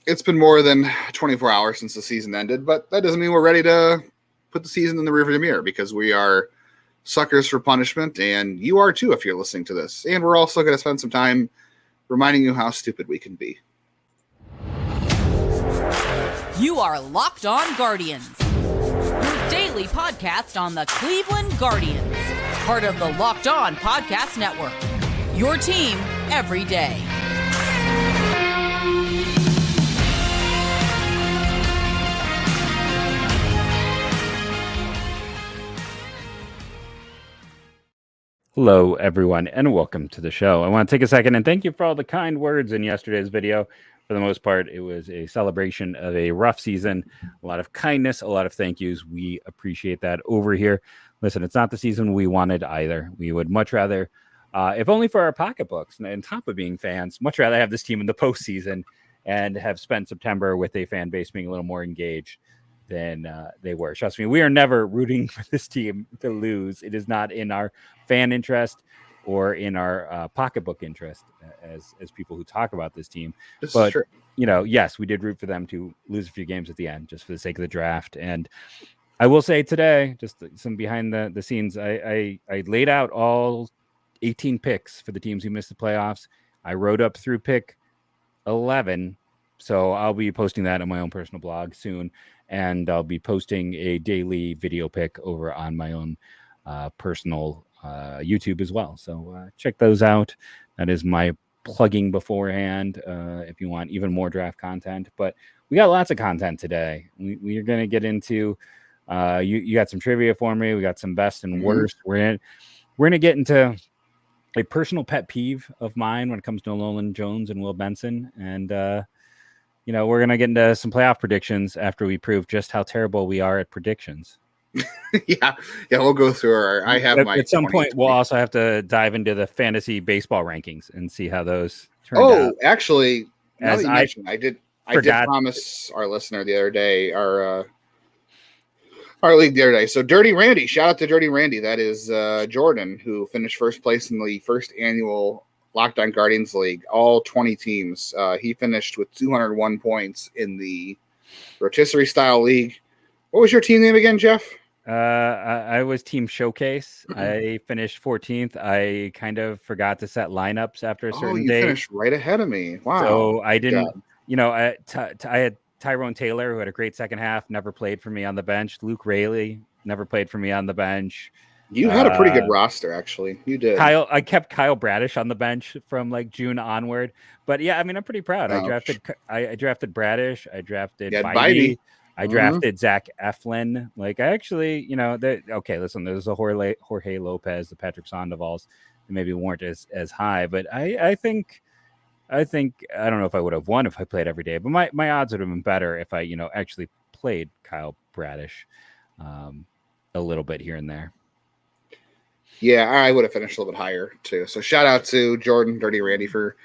It's been more than 24 hours since the season ended, but that doesn't mean we're ready to put the season in the rearview mirror, because we are suckers for punishment, and you are too if you're listening to this. And we're also going to spend some time reminding you how stupid we can be. You are Locked On Guardians, your daily podcast on the Cleveland Guardians, part of the Locked On Podcast Network, your team every day. Hello, everyone, and welcome to the show. I want to take a second and thank you for all the kind words in yesterday's video. For the most part, it was a celebration of a rough season, a lot of kindness, a lot of thank yous. We appreciate that over here. Listen, it's not the season we wanted either. We would much rather, if only for our pocketbooks, and on top of being fans, much rather have this team in the postseason and have spent September with a fan base being a little more engaged than they were. Trust me, we are never rooting for this team to lose. It is not in our fan interest or in our pocketbook interest as people who talk about this team. But, you know, yes, we did root for them to lose a few games at the end just for the sake of the draft. And I will say today, just some behind the scenes, I laid out all 18 picks for the teams who missed the playoffs. I wrote up through pick 11. So I'll be posting that on my own personal blog soon. And I'll be posting a daily video pick over on my own personal YouTube as well. So check those out. That is my plugging beforehand if you want even more draft content. But we got lots of content today. We are going to get into you got some trivia for me. We got some best and worst. We're going to get into a personal pet peeve of mine when it comes to Nolan Jones and Will Benson. And you know, we're going to get into some playoff predictions after we prove just how terrible we are at predictions. Yeah, we'll go through I have my at some point we'll also have to dive into the fantasy baseball rankings and see how those turn out. Actually, as I did promise our listener the other day, our league the other day. So Dirty Randy, shout out to Dirty Randy. That is Jordan, who finished first place in the first annual Locked On Guardians League, all 20 teams. He finished with 201 points in the rotisserie style league. What was your team name again, Jeff? I was Team Showcase. I finished 14th. I kind of forgot to set lineups after a certain date. You finished right ahead of me. Wow. So I didn't, you know, I had Tyrone Taylor, who had a great second half, never played for me on the bench. Luke Raley never played for me on the bench. You had a pretty good roster, actually. You did. I kept Kyle Bradish on the bench from like June onward. But yeah, I mean, I'm pretty proud. I drafted Bradish. I drafted Bidey. I drafted Zach Eflin. Like, I actually, you know, okay, listen, there's a Jorge Lopez, the Patrick Sandovals, that maybe weren't as high. But I think I don't know if I would have won if I played every day, but my odds would have been better if I, you know, actually played Kyle Bradish a little bit here and there. Yeah, I would have finished a little bit higher too. So shout out to Jordan, Dirty Randy for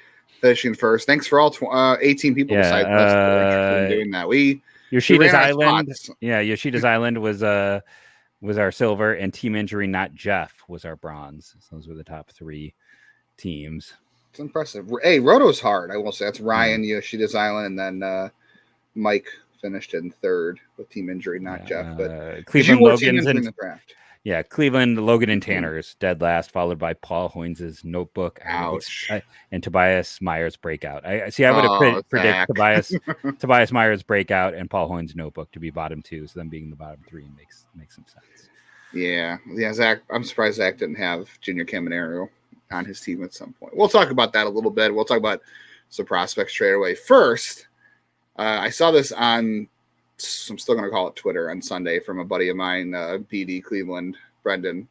finishing first. Thanks for all 18 people besides us that were interested in doing that. Yoshida's Island. Yeah, Yoshida's Island was our silver, and Team Injury Not Jeff was our bronze. So those were the top three teams. It's impressive. Hey, Roto's hard, I will say. That's Ryan, Yoshida's Island, and then Mike finished in third with Team Injury Not Jeff. But Cleveland Logan's in the draft. Yeah, Cleveland, Logan, and Tanner's dead last, followed by Paul Hoynes' Notebook. Ouch. And Tobias Myers' Breakout. I would have predicted Tobias Myers' Breakout and Paul Hoynes' Notebook to be bottom two, so them being the bottom three makes some sense. Yeah, Zach. I'm surprised Zach didn't have Junior Caminero on his team at some point. We'll talk about that a little bit. We'll talk about some prospects straight away. First, I saw this on, I'm still going to call it Twitter, on Sunday from a buddy of mine, BD Cleveland, Brendan.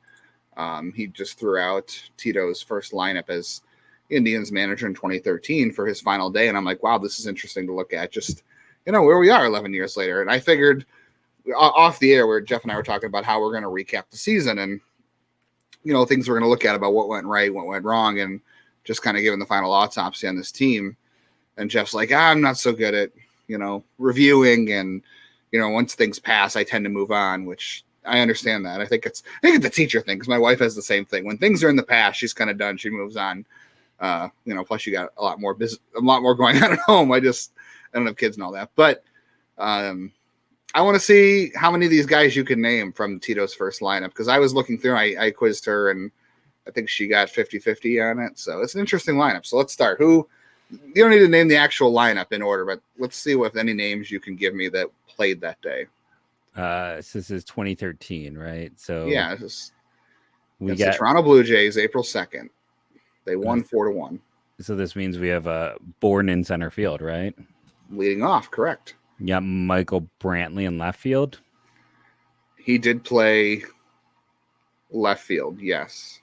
He just threw out Tito's first lineup as Indians manager in 2013 for his final day. And I'm like, wow, this is interesting to look at, just, you know, where we are 11 years later. And I figured off the air where Jeff and I were talking about how we're going to recap the season and, you know, things we're going to look at about what went right, what went wrong, and just kind of giving the final autopsy on this team. And Jeff's like, I'm not so good at, you know, reviewing, and, you know, once things pass, I tend to move on, which I understand that. I think it's a teacher thing, because my wife has the same thing. When things are in the past, she's kind of done. She moves on. You know, plus you got a lot more going on at home. I I don't have kids and all that. But I want to see how many of these guys you can name from Tito's first lineup, because I was looking through, I quizzed her, and I think she got 50-50 on it. So it's an interesting lineup. So let's start. You don't need to name the actual lineup in order, but let's see what any names you can give me that played that day. This is 2013, right? So yeah, we got the Toronto Blue Jays, April 2nd. They won 4-1. So this means we have Bourne in center field, right? Leading off, correct. Yeah, Michael Brantley in left field. He did play left field, yes.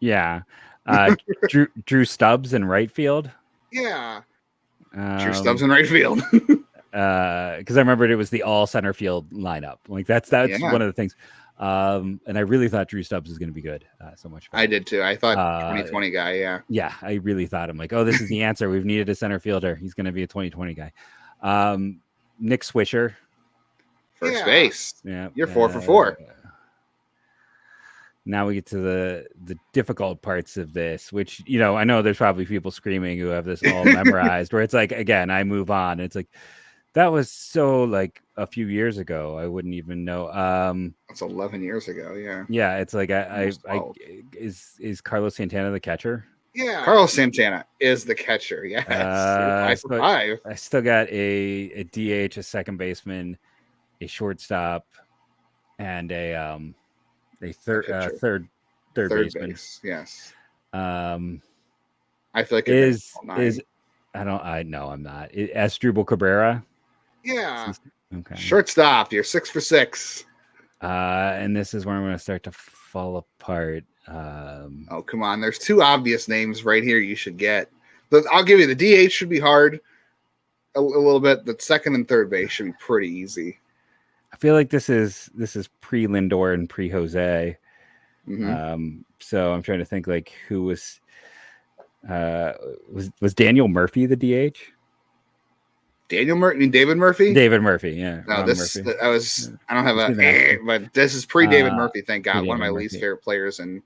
Yeah. Drew Stubbs in right field. Yeah. Drew Stubbs in right field. Because I remembered it was the all center field lineup. Like that's one of the things. And I really thought Drew Stubbs was going to be good. So much fun. I did too. I thought 2020 guy. Yeah. Yeah. I really thought, I'm like, oh, this is the answer. We've needed a center fielder. He's going to be a 2020 guy. Nick Swisher. First base. Yeah. You're 4 for 4. Now we get to the difficult parts of this, which, I know there's probably people screaming who have this all memorized, where it's like, again, I move on. It's like, that was so like a few years ago. I wouldn't even know. That's 11 years ago. Yeah. Yeah. It's like, is Carlos Santana the catcher? Yeah. Carlos Santana is the catcher. Yes. 5 for 5. I still got a DH, a second baseman, a shortstop, and a third baseman. Yes. I feel like I'm not. Asdrubal Cabrera. Yeah. Okay. Shortstop. You're 6 for 6. And this is where I'm going to start to fall apart. Oh, come on. There's 2 obvious names right here you should get. But I'll give you the DH should be hard a little bit. The second and third base should be pretty easy. I feel like this is pre Lindor and pre Jose. Mm-hmm. So I'm trying to think like who was Daniel Murphy the DH? David Murphy? David Murphy, yeah. No, I don't have but this is pre David Murphy. Thank God, one of my least favorite players in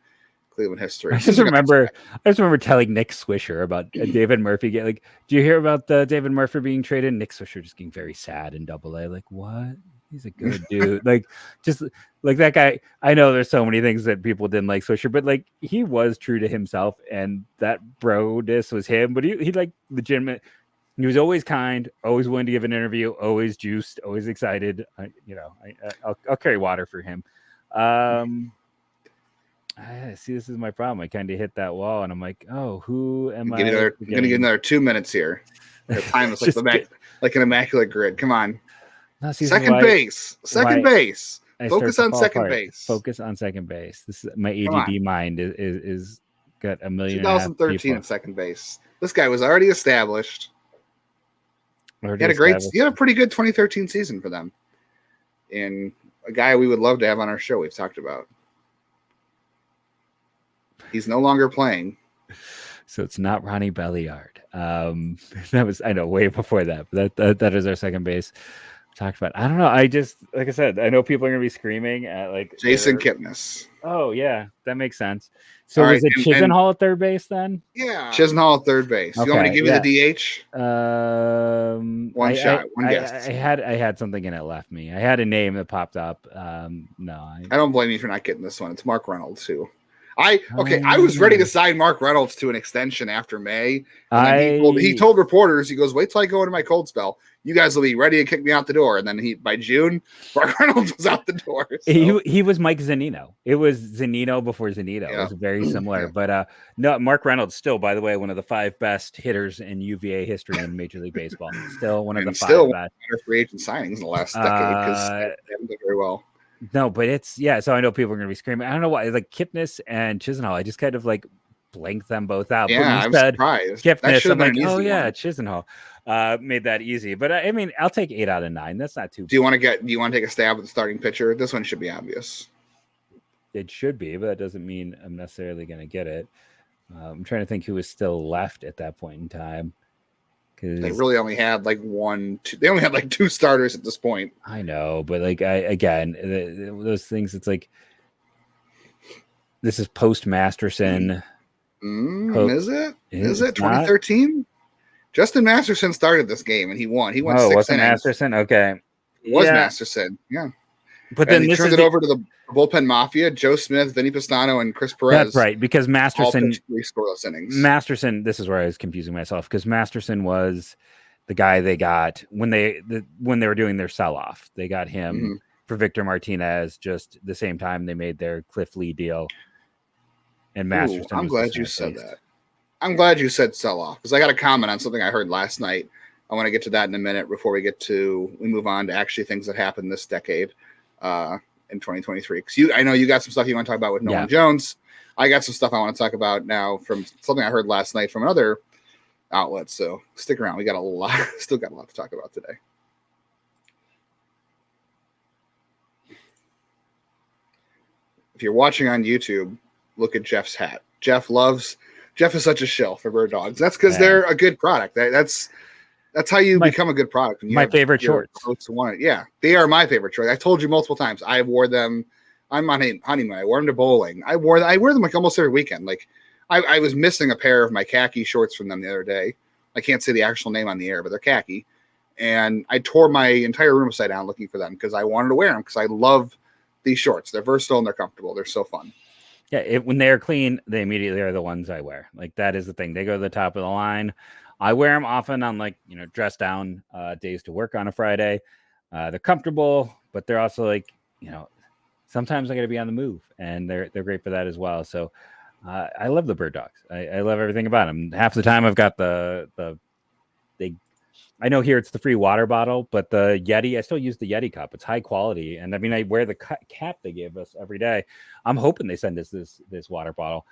Cleveland history. I just remember telling Nick Swisher about David Murphy. Do you hear about David Murphy being traded? Nick Swisher just getting very sad in Double-A. Like, what? He's a good dude. Just like that guy. I know there's so many things that people didn't like Swisher, but like he was true to himself, and that bro-ness was him. But he like legitimate. He was always kind, always willing to give an interview, always juiced, always excited. I'll carry water for him. See, this is my problem. I kind of hit that wall, and I'm like, oh, who am I? I'm going to get another 2 minutes here. The time is like an immaculate grid. Come on. Second base. Focus on second base. Focus on second base. This is my ADD mind is got a million. 2013 at second base. This guy was already established. He had a pretty good 2013 season for them, and a guy we would love to have on our show. We've talked about. He's no longer playing. So it's not Ronnie Belliard. That was, I know, way before that. But that is our second base. Talked about. I don't know. I just, like I said, I know people are gonna be screaming at like Jason Kipnis. Oh yeah, that makes sense. So was it Chisenhall at third base then? Yeah, Chisenhall at third base. Okay, you want me to give you the DH? One guess. I had something and it left me. I had a name that popped up. No, I don't blame you for not getting this one. It's Mark Reynolds too. I was ready to sign Mark Reynolds to an extension after May. He told reporters, he goes, wait till I go into my cold spell. You guys will be ready to kick me out the door. And then by June, Mark Reynolds was out the door. So. He was Mike Zunino. It was Zunino before Zunino. Yeah. It was very similar. Yeah. But no, Mark Reynolds still, by the way, one of the 5 best hitters in UVA history in Major League Baseball. Still one of the 5 best. Free agent signings in the last decade because they haven't done very well. No, but so I know people are going to be screaming. I don't know why. Like Kipnis and Chisenhall, I just kind of like blanked them both out. Yeah, I'm surprised. Kipnis, I'm like, oh yeah, Chisenhall made that easy. But I mean, I'll take 8 out of 9. That's not too bad. Do you want to take a stab at the starting pitcher? This one should be obvious. It should be, but that doesn't mean I'm necessarily going to get it. I'm trying to think who was still left at that point in time. They really only had like 2 starters at this point. I know, but like those things, it's like this is post Masterson. Is it? Is it 2013? Justin Masterson started this game and he won. He won 6 wasn't innings. Masterson? Okay. Was Masterson. Yeah. But and then he turned it over to the bullpen mafia, Joe Smith, Vinny Pistano, and Chris Perez. That's right, because Masterson, all pitched 3 scoreless innings. Masterson, this is where I was confusing myself, because Masterson was the guy they got when they were doing their sell-off. They got him for Victor Martinez just the same time they made their Cliff Lee deal. And Masterson. I'm glad you said that. I'm glad you said sell-off, because I got a comment on something I heard last night. I want to get to that in a minute before we move on to actually things that happened this decade in 2023. Because I know you got some stuff you want to talk about with Nolan Jones. I got some stuff I want to talk about now from something I heard last night from another outlet. So stick around. We got still got a lot to talk about today. If you're watching on YouTube, look at Jeff's hat. Jeff is such a shill for Bird Dogs. That's because they're a good product. That's how you become a good product. My favorite shorts. Close to one. Yeah, they are my favorite shorts. I told you multiple times. I wore them. I'm on honeymoon. I wore them to bowling. I wear them like almost every weekend. Like I was missing a pair of my khaki shorts from them the other day. I can't say the actual name on the air, but they're khaki. And I tore my entire room upside down looking for them because I wanted to wear them because I love these shorts. They're versatile and they're comfortable. They're so fun. Yeah, when they're clean, they immediately are the ones I wear. Like that is the thing. They go to the top of the line. I wear them often on dress down days to work on a Friday. They're comfortable, but they're also sometimes I got to be on the move, and they're great for that as well. So I love the Bird Dogs. I love everything about them. Half the time I've got I know here it's the free water bottle, but the Yeti, I still use the Yeti cup. It's high quality. And I mean, I wear the cap they give us every day. I'm hoping they send us this water bottle.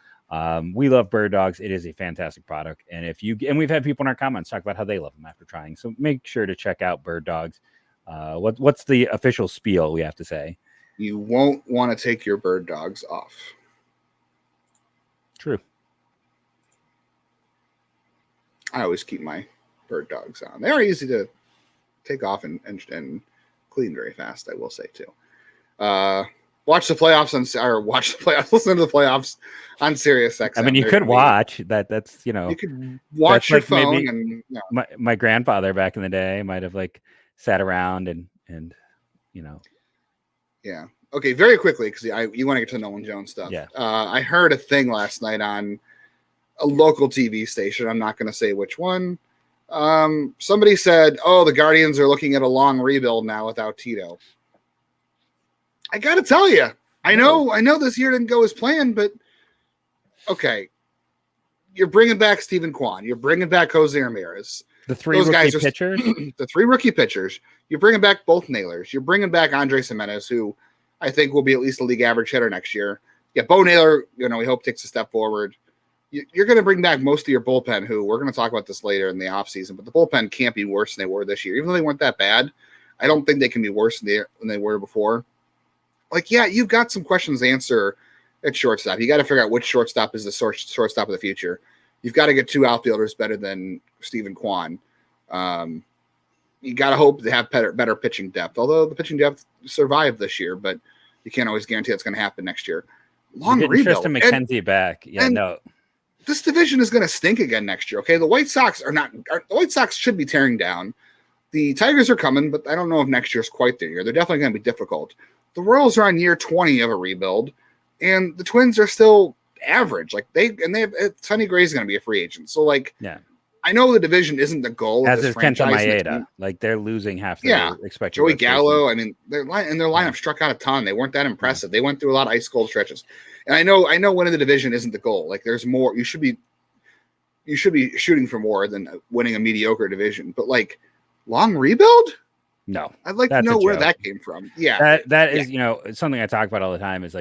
We love Bird Dogs. It is a fantastic product. And we've had people in our comments talk about how they love them after trying. So make sure to check out Bird Dogs. What's the official spiel we have to say? You won't want to take your Bird Dogs off. True. I always keep my Bird Dogs on. They are easy to take off and clean very fast, I will say too. Watch the playoffs listen to the playoffs on Sirius XM. I mean, you could watch that. That's you could watch your phone and my grandfather back in the day might have sat around and yeah. Okay, very quickly because you want to get to Nolan Jones stuff. Yeah. I heard a thing last night on a local TV station. I'm not going to say which one. Somebody said, "Oh, the Guardians are looking at a long rebuild now without Tito." I got to tell you, I know this year didn't go as planned, but okay, you're bringing back Stephen Kwan, you're bringing back Jose Ramirez, the three rookie pitchers, the 3 rookie pitchers. You're bringing back both Nailers. You're bringing back Andres Jimenez, who I think will be at least a league average hitter next year. Yeah, Bo Naylor, we hope takes a step forward. You're going to bring back most of your bullpen, who we're going to talk about this later in the offseason, but the bullpen can't be worse than they were this year. Even though they weren't that bad, I don't think they can be worse than they were before. You've got some questions to answer at shortstop. You got to figure out which shortstop is the shortstop of the future. You've got to get 2 outfielders better than Stephen Kwan. You got to hope they have better pitching depth, although the pitching depth survived this year, but you can't always guarantee that's going to happen next year. Long rebuild. Tristan McKenzie back. Yeah, no. This division is going to stink again next year. Okay, the White Sox the White Sox should be tearing down. The Tigers are coming, but I don't know if next year's quite their year. They're definitely going to be difficult. The Royals are on year 20 of a rebuild, and the Twins are still average. Sonny Gray's going to be a free agent. So I know the division isn't the goal. As is Kenta Maeda. They're losing half their expected. Joey Gallo. I mean, their lineup struck out a ton. They weren't that impressive. They went through a lot of ice cold stretches. And I know winning the division isn't the goal. There's more. You should be shooting for more than winning a mediocre division. But long rebuild? No. I'd like to know where that came from. Yeah. That is, something I talk about all the time is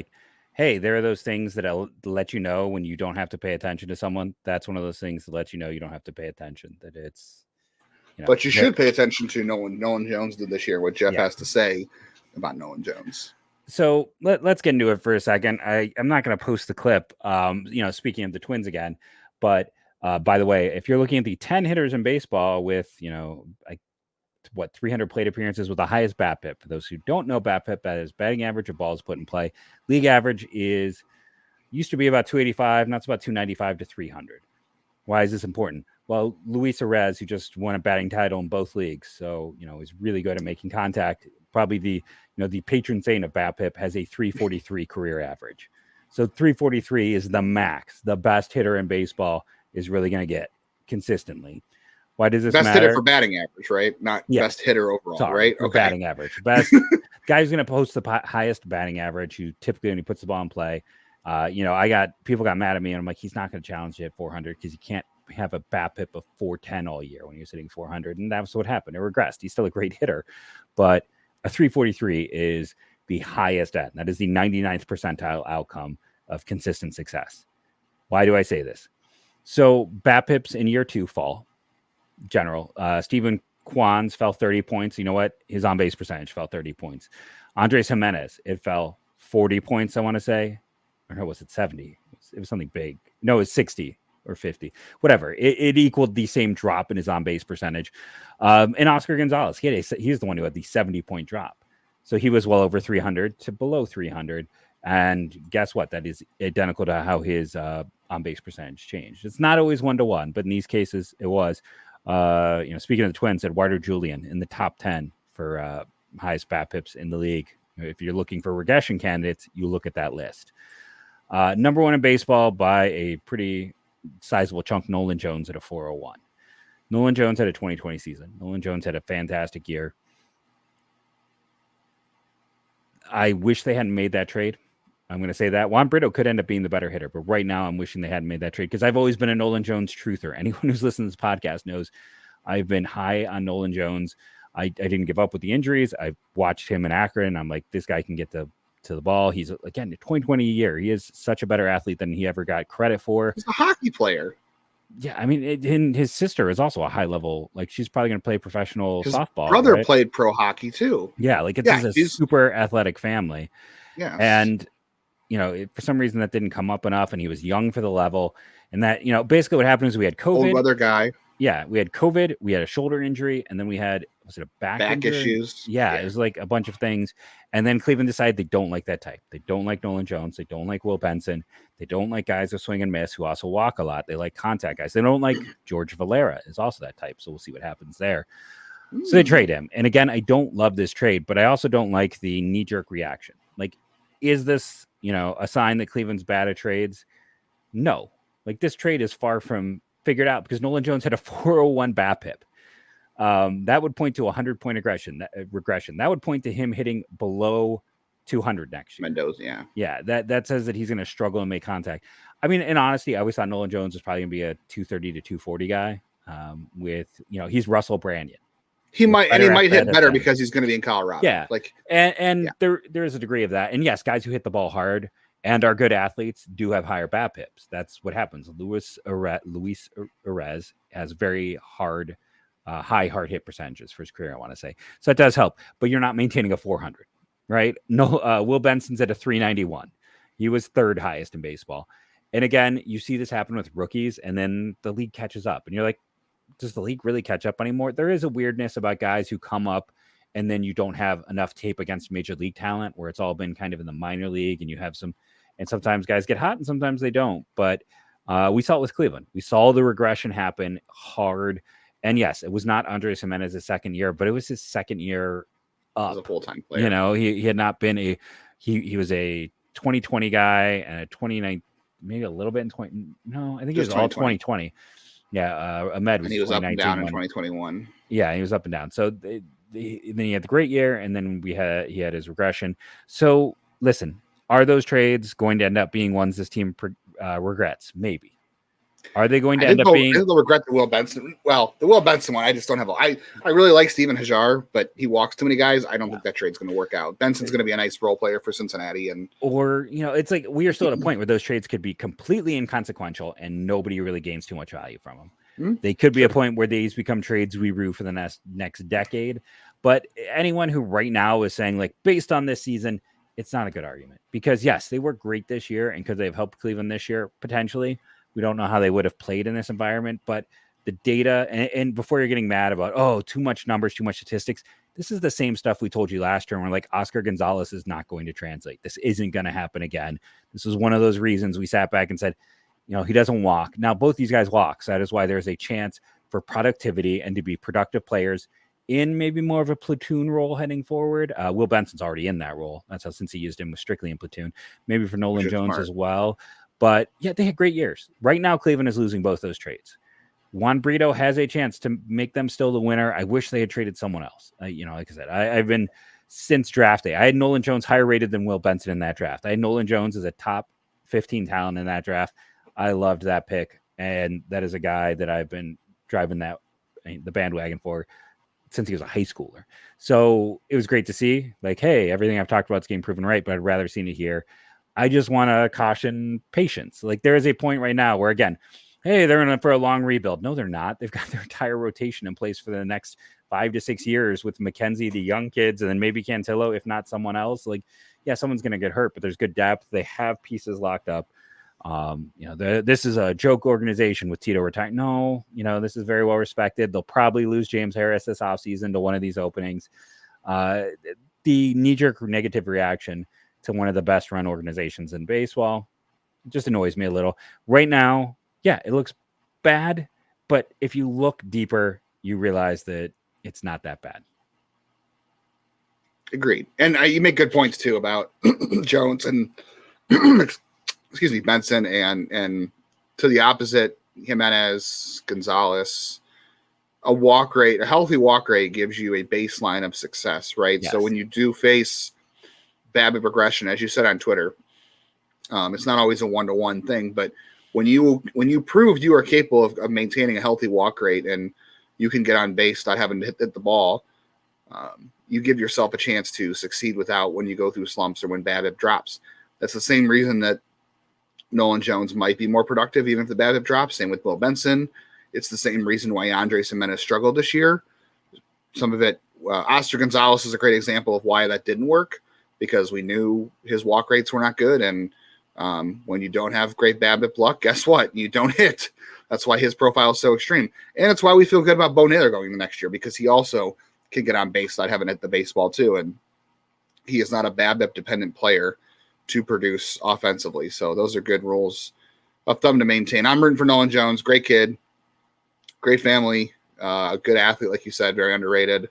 hey, there are those things that let you know when you don't have to pay attention to someone. That's one of those things that lets you know you don't have to pay attention. That it's, but you should pay attention to Nolan Jones did this year. What Jeff has to say about Nolan Jones. So let's get into it for a second. I'm not going to post the clip. Speaking of the Twins again, but by the way, if you're looking at the 10 hitters in baseball with 300 plate appearances with the highest BABIP. For those who don't know BABIP, that is batting average of balls put in play. League average used to be about 285. Now it's about 295 to 300. Why is this important? Well, Luis Arraez, who just won a batting title in both leagues, so is really good at making contact. Probably the patron saint of BABIP, has a 343 career average. So 343 is the max. The best hitter in baseball is really going to get consistently. Why does this best matter? Hitter for batting average, right? Not best hitter overall, right? Okay. Batting average. Best guy who's going to post the highest batting average, who typically when he puts the ball in play. People got mad at me, and I'm like, he's not going to challenge you at 400 because he can't have a BABIP of 410 all year when he was hitting 400, and that's what happened. It regressed. He's still a great hitter, but a 343 is the highest end. That is the 99th percentile outcome of consistent success. Why do I say this? So BABIPs in year 2 fall. General. Steven Kwan's fell 30 points. You know what? His on-base percentage fell 30 points. Andres Jimenez, it fell 40 points, I want to say. Or no, was it 70? It was something big. No, it was 60 or 50. Whatever. It equaled the same drop in his on-base percentage. And Oscar Gonzalez, he's the one who had the 70-point drop. So he was well over 300 to below 300. And guess what? That is identical to how his on-base percentage changed. It's not always 1-to-1, but in these cases, it was. Speaking of the Twins, Eduardo Julian in the top 10 for highest BABIPs in the league. If you're looking for regression candidates, you look at that list. Number 1 in baseball by a pretty sizable chunk, Nolan Jones at a 401. Nolan Jones had a 2020 season. Nolan Jones had a fantastic year. I wish they hadn't made that trade. I'm going to say that Juan Brito could end up being the better hitter, but right now I'm wishing they hadn't made that trade because I've always been a Nolan Jones truther. Anyone who's listened to this podcast knows I've been high on Nolan Jones. I didn't give up with the injuries. I watched him in Akron. I'm like, this guy can get to the ball. He's, again, 2020 year. He is such a better athlete than he ever got credit for. He's a hockey player. Yeah, I mean, his sister is also a high level. Like, she's probably going to play professional softball. His brother right? played pro hockey too. Yeah, like it's a super athletic family. Yeah, and for some reason that didn't come up enough, and he was young for the level. And that basically what happened is we had COVID. Old weather guy. Yeah, we had COVID. We had a shoulder injury, and then we had a back injury? Issues. Yeah, it was like a bunch of things. And then Cleveland decided they don't like that type. They don't like Nolan Jones. They don't like Will Benson. They don't like guys who swing and miss who also walk a lot. They like contact guys. They don't like George Valera is also that type. So we'll see what happens there. So they trade him. And again, I don't love this trade, but I also don't like the knee-jerk reaction. Like, is this, a sign that Cleveland's bad at trades? No. Like, this trade is far from figured out because Nolan Jones had a 401 BABIP. That would point to 100-point regression. That would point to him hitting below 200 next year. Mendoza, yeah. That says that he's going to struggle and make contact. I mean, in honesty, I always thought Nolan Jones was probably going to be a 230 to 240 guy. He's Russell Brandon. He might hit better because he's going to be in Colorado. Yeah, there is a degree of that. And yes, guys who hit the ball hard and are good athletes do have higher BABIPs. That's what happens. Luis Arraez has very hard. High hard hit percentages for his career, I want to say. So it does help, but you're not maintaining a 400, right? No, Will Benson's at a 391. He was third highest in baseball. And again, you see this happen with rookies, and then the league catches up. And you're like, does the league really catch up anymore? There is a weirdness about guys who come up and then you don't have enough tape against major league talent where it's all been kind of in the minor league and you have and sometimes guys get hot and sometimes they don't. But we saw it with Cleveland. We saw the regression happen hard. And yes, it was not Andres Jimenez's second year, but it was his second year up. As a full-time player. He had not been he was a 2020 guy and a 29, maybe a little bit in 20. No, I think he was all 2020. Yeah, Ahmed was. And he was up and down in 2021. Yeah, he was up and down. So then he had the great year, and then he had his regression. So listen, are those trades going to end up being ones this team regrets? Maybe. Are they going to end up being? I think they'll regret the Will Benson. Well, the Will Benson one, I just don't have. I really like Steven Hajar, but he walks too many guys. I don't think that trade's going to work out. Benson's going to be a nice role player for Cincinnati, it's like we are still at a point where those trades could be completely inconsequential and nobody really gains too much value from them. Mm-hmm. They could be a point where these become trades we rue for the next decade. But anyone who right now is saying, like, based on this season, it's not a good argument because yes, they were great this year, and could they have helped Cleveland this year potentially? We don't know how they would have played in this environment, but the data and before you're getting mad about, too much numbers, too much statistics, this is the same stuff we told you last year. And we're like, Oscar Gonzalez is not going to translate. This isn't going to happen again. This was one of those reasons we sat back and said, He doesn't walk. Now, both these guys walk. So that is why there's a chance for productivity and to be productive players in maybe more of a platoon role heading forward. Will Benson's already in that role. That's how, since he used him, was strictly in platoon. Maybe for Nolan Jones as well. But yeah, they had great years. Right now, Cleveland is losing both those trades. Juan Brito has a chance to make them still the winner. I wish they had traded someone else. Like I said, I've been since draft day. I had Nolan Jones higher rated than Will Benson in that draft. I had Nolan Jones as a top 15 talent in that draft. I loved that pick. And that is a guy that I've been driving the bandwagon for since he was a high schooler. So it was great to see, like, hey, everything I've talked about is getting proven right, but I'd rather seen it here. I just want to caution patience. Like, there is a point right now where, again, hey, they're in for a long rebuild. No, they're not. They've got their entire rotation in place for the next 5 to 6 years with McKenzie, the young kids, and then maybe Cantillo, if not someone else. Like, yeah, someone's going to get hurt, but there's good depth. They have pieces locked up. This is a joke organization with Tito retiring. No, this is very well respected. They'll probably lose James Harris this offseason to one of these openings. The knee-jerk negative reaction to one of the best run organizations in baseball just annoys me a little. Right now, yeah, it looks bad, but if you look deeper, you realize that it's not that bad. Agreed. And you make good points too about Jones and Benson and to the opposite, Jimenez, Gonzalez. A healthy walk rate gives you a baseline of success, right? Yes. So when you do face BABIP regression, as you said on Twitter, it's not always a 1-to-1 thing, but when you prove you are capable of maintaining a healthy walk rate and you can get on base without having to hit the ball, you give yourself a chance to succeed when you go through slumps or when BABIP drops. That's the same reason that Nolan Jones might be more productive even if the BABIP drops. Same with Will Benson. It's the same reason why Andres Jimenez struggled this year. Some of it, Oscar Gonzalez is a great example of why that didn't work, because we knew his walk rates were not good. And when you don't have great BABIP luck, guess what? You don't hit. That's why his profile is so extreme. And it's why we feel good about Bo Naylor going the next year, because he also can get on base without having hit the baseball too. And he is not a BABIP dependent player to produce offensively. So those are good rules of thumb to maintain. I'm rooting for Nolan Jones. Great kid, great family, a good athlete, like you said, very underrated.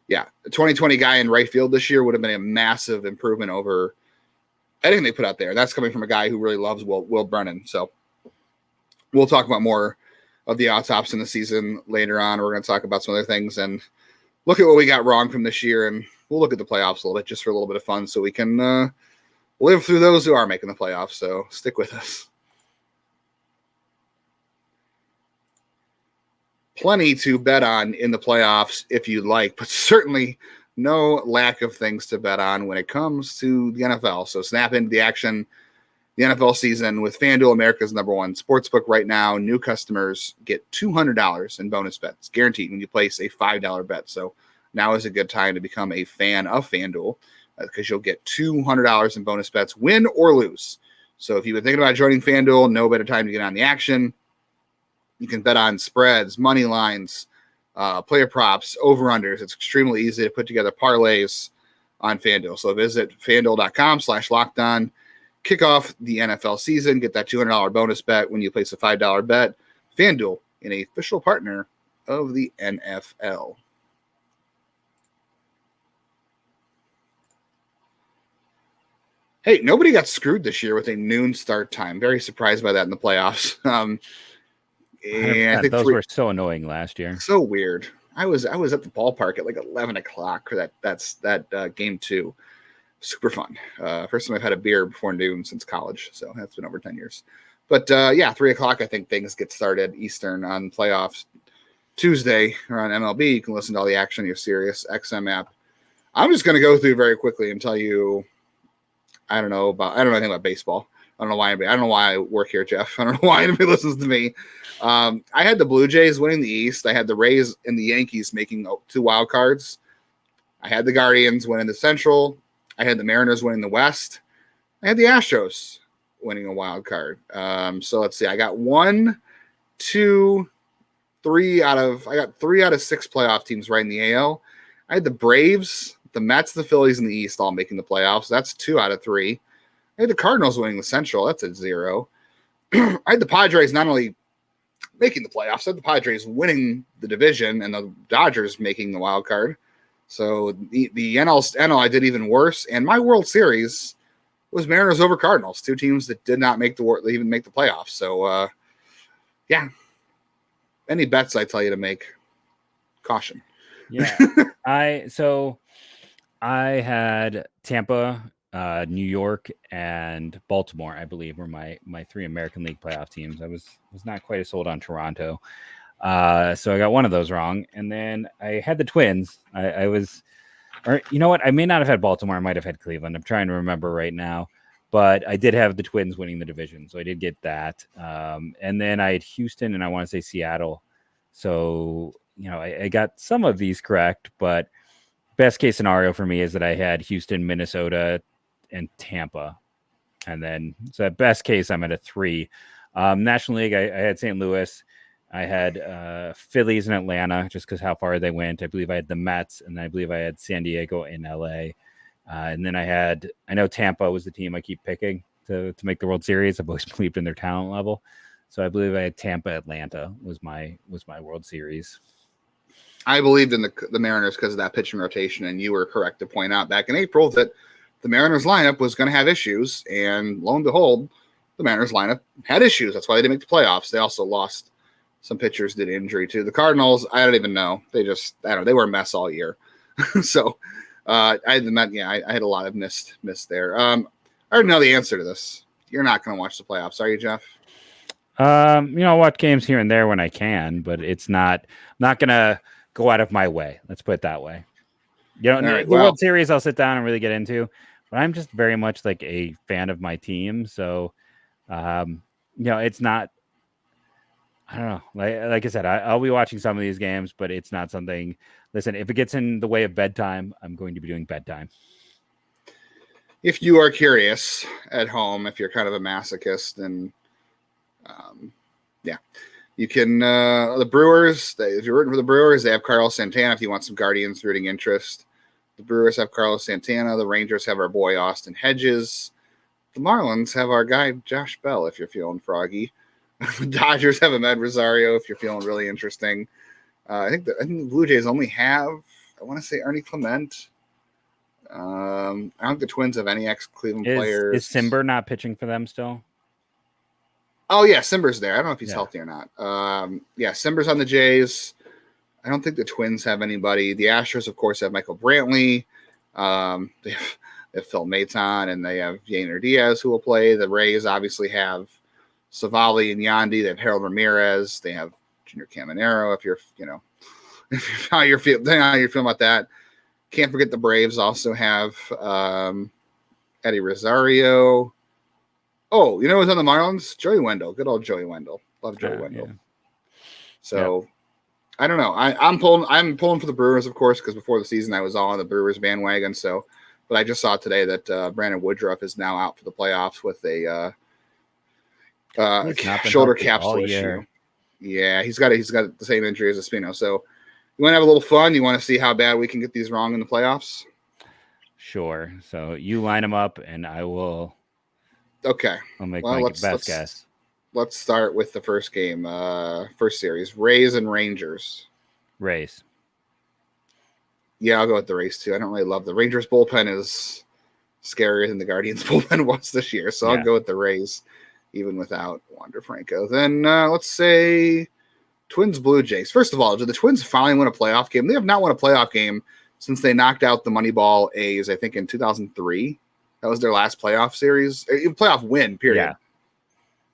Yeah, the 2020 guy in right field this year would have been a massive improvement over anything they put out there. That's coming from a guy who really loves Will Brennan. So we'll talk about more of the autops in the season later on. We're going to talk about some other things and look at what we got wrong from this year, and we'll look at the playoffs a little bit just for a little bit of fun so we can live through those who are making the playoffs. So stick with us. Plenty to bet on in the playoffs if you'd like, but certainly no lack of things to bet on when it comes to the NFL. So snap into the action, the NFL season with FanDuel, America's #1 sportsbook right now. New customers get $200 in bonus bets, guaranteed, when you place a $5 bet. So now is a good time to become a fan of FanDuel, because you'll get $200 in bonus bets, win or lose. So if you've been thinking about joining FanDuel, no better time to get on the action. You can bet on spreads, money lines, player props, over-unders. It's extremely easy to put together parlays on FanDuel. So visit FanDuel.com/lockedon. Kick off the NFL season. Get that $200 bonus bet when you place a $5 bet. FanDuel, an official partner of the NFL. Hey, nobody got screwed this year with a noon start time. Very surprised by that in the playoffs. And I think those were so annoying last year. So weird. I was at the ballpark at like 11 o'clock for that game 2. Super fun. First time I've had a beer before noon since college, so that's been over 10 years. But 3 o'clock, I think things get started Eastern on playoffs. Tuesday or on MLB, you can listen to all the action on your Sirius XM app. I'm just going to go through very quickly and tell you, I don't know anything about baseball. I don't know why I work here, Jeff. I don't know why anybody listens to me. I had the Blue Jays winning the East. I had the Rays and the Yankees making 2 wild cards. I had the Guardians winning the Central. I had the Mariners winning the West. I had the Astros winning a wild card. So let's see. I got 3 out of 6 playoff teams right in the AL. I had the Braves, the Mets, the Phillies, and the East all making the playoffs. That's 2 out of 3. I had the Cardinals winning the Central. That's a 0. I had the Padres not only making the playoffs, I had the Padres winning the division and the Dodgers making the wild card. So the NL I did even worse. And my World Series was Mariners over Cardinals, two teams that did not make even make the playoffs. So yeah, any bets I tell you to make, caution. Yeah, I had Tampa, New York, and Baltimore, I believe, were my three American League playoff teams. I was not quite as sold on Toronto. So I got one of those wrong. And then I had the Twins. I was, or you know what? I may not have had Baltimore. I might have had Cleveland. I'm trying to remember right now. But I did have the Twins winning the division. So I did get that. And then I had Houston and I want to say Seattle. So, I got some of these correct, but best case scenario for me is that I had Houston, Minnesota, and Tampa. And then, so at best case, I'm at a 3. National League, I had St. Louis. I had Phillies and Atlanta, just because how far they went. I believe I had the Mets, and I believe I had San Diego in LA. And then I know Tampa was the team I keep picking to make the World Series. I've always believed in their talent level. So I believe I had Tampa, Atlanta was my World Series. I believed in the Mariners because of that pitching rotation, and you were correct to point out back in April that the Mariners lineup was going to have issues, and lo and behold, the Mariners lineup had issues. That's why they didn't make the playoffs. They also lost some pitchers due to injury to the Cardinals. I don't even know. They were a mess all year. So I had a lot of missed there. I already know the answer to this. You're not going to watch the playoffs, are you, Jeff? I'll watch games here and there when I can, but it's not going to go out of my way. Let's put it that way. The World Series I'll sit down and really get into, but I'm just very much like a fan of my team. So, it's not, I don't know. Like I said, I'll be watching some of these games, but it's not something, listen, if it gets in the way of bedtime, I'm going to be doing bedtime. If you are curious at home, if you're kind of a masochist, and you can, the Brewers, if you're rooting for the Brewers, they have Carlos Santana. If you want some Guardians rooting interest, the Brewers have Carlos Santana. The Rangers have our boy Austin Hedges. The Marlins have our guy Josh Bell, if you're feeling froggy. The Dodgers have Ahmed Rosario, if you're feeling really interesting. I think the Blue Jays only have, I want to say, Ernie Clement. I don't think the Twins have any ex-Cleveland players. Is Simber not pitching for them still? Oh, yeah, Simber's there. I don't know if he's healthy or not. Simber's on the Jays. I don't think the Twins have anybody. The Astros, of course, have Michael Brantley. They have Phil Maton, and they have Yainer Diaz, who will play. The Rays obviously have Savali and Yandy. They have Harold Ramirez. They have Junior Caminero. If you're how you're feeling about that. Can't forget the Braves also have Eddie Rosario. Oh, you know who's on the Marlins? Joey Wendell. Good old Joey Wendell. Love Joey Wendell. Yeah. So I don't know. I'm pulling for the Brewers, of course, because before the season I was all on the Brewers bandwagon. So, but I just saw today that Brandon Woodruff is now out for the playoffs with a shoulder capsule issue. Yeah, he's got the same injury as Espino. So you want to have a little fun? You want to see how bad we can get these wrong in the playoffs? Sure. So you line them up, and I will. Okay. I'll make my best guess. Let's start with the first game, first series, Rays and Rangers. Rays. Yeah, I'll go with the Rays too. I don't really love the Rangers bullpen is scarier than the Guardians bullpen was this year, so I'll go with the Rays, even without Wander Franco. Then let's say Twins Blue Jays. First of all, did the Twins finally win a playoff game? They have not won a playoff game since they knocked out the Moneyball A's, I think, in 2003. That was their last playoff series, playoff win. Period. Yeah.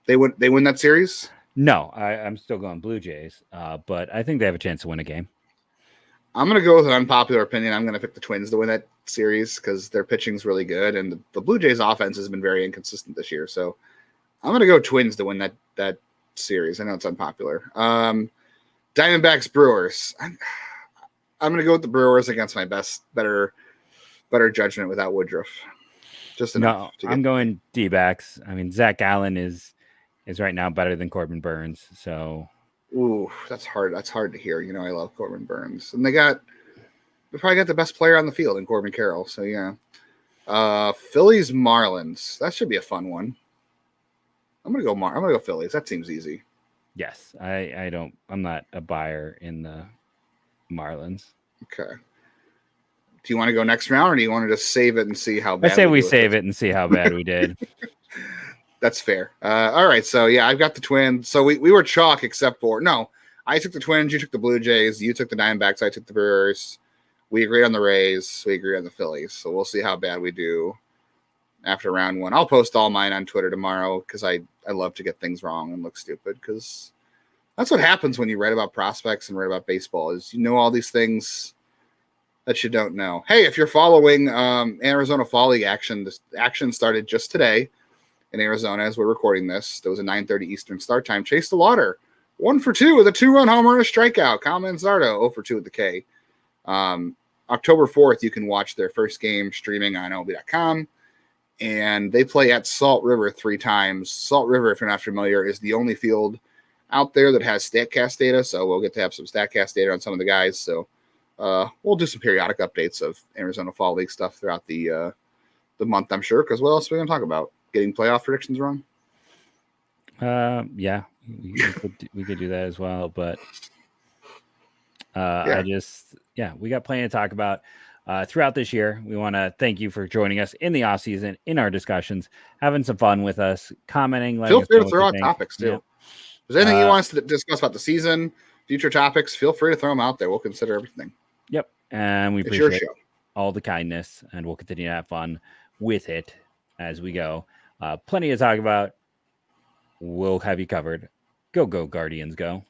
They win that series. No, I'm still going Blue Jays, but I think they have a chance to win a game. I'm going to go with an unpopular opinion. I'm going to pick the Twins to win that series because their pitching's really good, and the Blue Jays offense has been very inconsistent this year. So I'm going to go Twins to win that series. I know it's unpopular. Diamondbacks Brewers. I'm going to go with the Brewers against my better judgment without Woodruff. Just enough. No, I'm going D-backs. I mean, Zach Allen is right now better than Corbin Burns. So, ooh, that's hard. That's hard to hear. You know, I love Corbin Burns, and they probably got the best player on the field in Corbin Carroll. So yeah, Phillies Marlins. That should be a fun one. I'm gonna go Phillies. That seems easy. Yes, I'm not a buyer in the Marlins. Okay. Do you want to go next round, or do you want to just save it and see how bad? I say we save it and see how bad we did. That's fair. All right. So yeah, I've got the Twins. So we were chalk except for I took the Twins, you took the Blue Jays, you took the Diamondbacks, I took the Brewers. We agreed on the Rays, we agreed on the Phillies. So we'll see how bad we do after round one. I'll post all mine on Twitter tomorrow because I love to get things wrong and look stupid, because that's what happens when you write about prospects and write about baseball, is you know all these things that you don't know. Hey, if you're following Arizona Fall League action, this action started just today in Arizona as we're recording this. There was a 9:30 Eastern start time. Chase the Water, 1 for 2 with a 2-run homer and a strikeout. Kyle Manzardo, 0 for 2 with the K. October 4th, you can watch their first game streaming on MLB.com. And they play at Salt River 3 times. Salt River, if you're not familiar, is the only field out there that has StatCast data. So we'll get to have some StatCast data on some of the guys. So we'll do some periodic updates of Arizona Fall League stuff throughout the month, I'm sure, because what else are we going to talk about? Getting playoff predictions wrong? Yeah, we could do that as well, but we got plenty to talk about throughout this year. We want to thank you for joining us in the off season, in our discussions, having some fun with us, commenting. Feel free to throw out topics too. If there's anything you want us to discuss about the season, future topics, feel free to throw them out there. We'll consider everything. Yep, and we appreciate all the kindness, and we'll continue to have fun with it as we go. Plenty to talk about. We'll have you covered. Go Guardians, go.